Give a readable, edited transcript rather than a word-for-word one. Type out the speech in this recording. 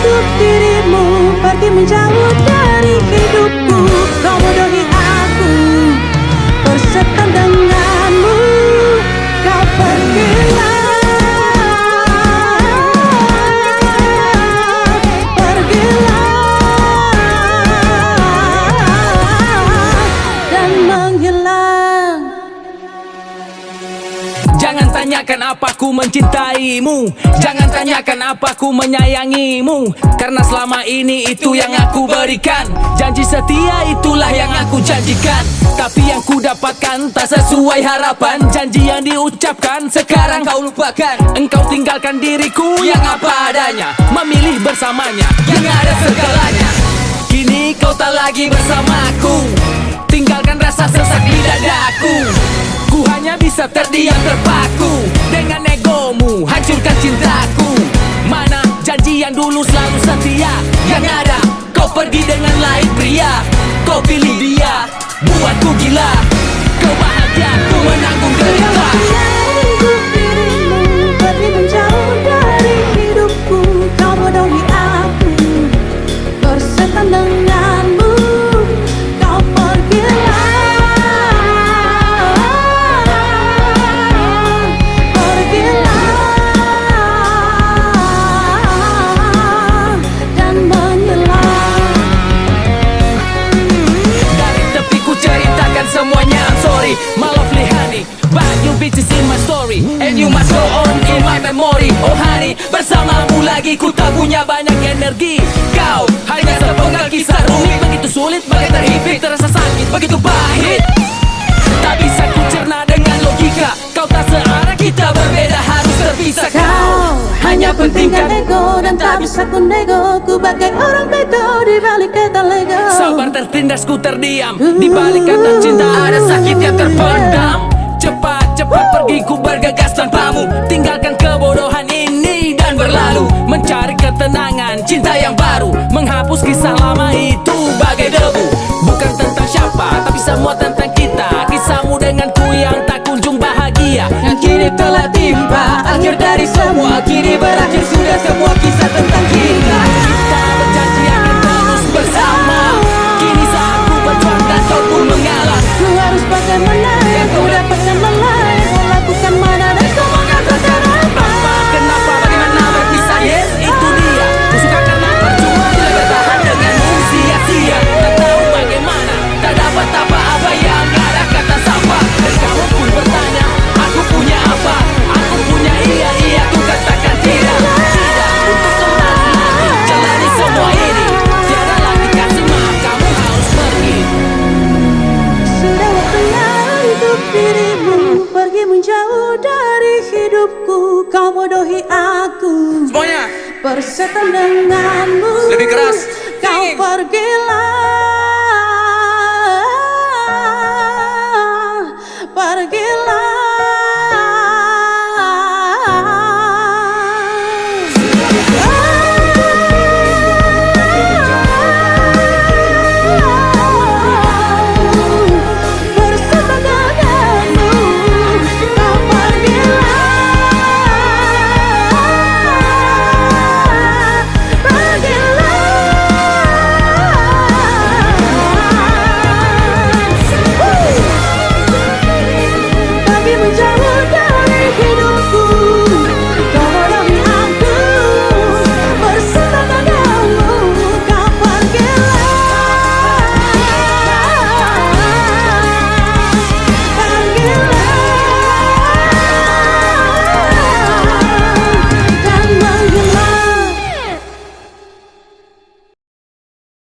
untuk dirimu, pergi menjauh dari hidupku. Kau bodohi aku, bersetan denganmu. Kau pergilah, jangan tanyakan apa ku mencintaimu, jangan tanyakan apa ku menyayangimu, karena selama ini itu yang aku berikan. Janji setia itulah yang aku janjikan, tapi yang ku dapatkan tak sesuai harapan. Janji yang diucapkan sekarang kau lupakan. Engkau tinggalkan diriku yang apa adanya, memilih bersamanya yang ada segalanya. Kini kau tak lagi bersamaku, tinggalkan rasa sesak di dadaku. Ku hanya bisa terdiam terpaku, dengan egomu hancurkan cintaku. Mana janji yang dulu selalu setia, yang ada kau pergi dengan lain pria. Kau pilih dia, buatku gila. Kau bahagia, ku menanggung derita. untuk dirimu, pergi menjauh dari hidupku. Kau bodohi aku, bersetan denganmu. Kau pergilah, dan menghilang. Dari tepi ku ceritakan semuanya, I'm sorry my lovely honey, but you bitches in my story, and you must go on in my memory. Oh honey, bersamamu lagi ku tak punya banyak energi. Kau hanya sepenggal kisah rumit, begitu sulit, bagai terhimpit, terasa sakit, begitu pahit. Tak bisa ku cerna dengan logika, kau tak searah, kita berbeda, harus terpisah. Kau hanya pentingkan ego dan tak bisa ku nego. Ku bagai orang bego di balik kata lego. Sabar tertindas ku terdiam, di balik kata cinta ada sakit yang terpendam. Cepat-cepat pergi ku bergegas tanpamu, tinggalkan kebodohan ini dan berlalu, mencari ketenangan, cinta yang baru, menghapus kisah lama itu bagai debu. Bukan tentang siapa, tapi semua tentang kita. Kisahmu denganku yang tak kunjung bahagia, yang kini telah timpa akhir dari semua. Kini berakhir sudah semua kisah tentang kita. Kita berjanji akan terus bersama, kini saat ku berjuang dan kau pun mengalah. Ku harus bagaimana yang ku dapatkan lelah. Ku lakukan mana dan kau mengatakan apa? Kenapa, bagaimana berpisah? Yes, itu dia. Ku suka karena percuma bila bertahan denganmu sia-sia. Tak tahu bagaimana, tak dapat apa-apa yang ada kata sapa. Dan kamu pun bertanya, aku punya apa? Aku punya iya, ku katakan tidak. Tidak untuk kembali lagi jalani semua ini. Tiada lagi kasih maaf, kamu harus pergi. Sudah waktunya untuk dirimu, pergi menjauh dari hidupku. Kau bodohi aku, Semuanya bersetan denganmu. lebih keras. Kau pergilah.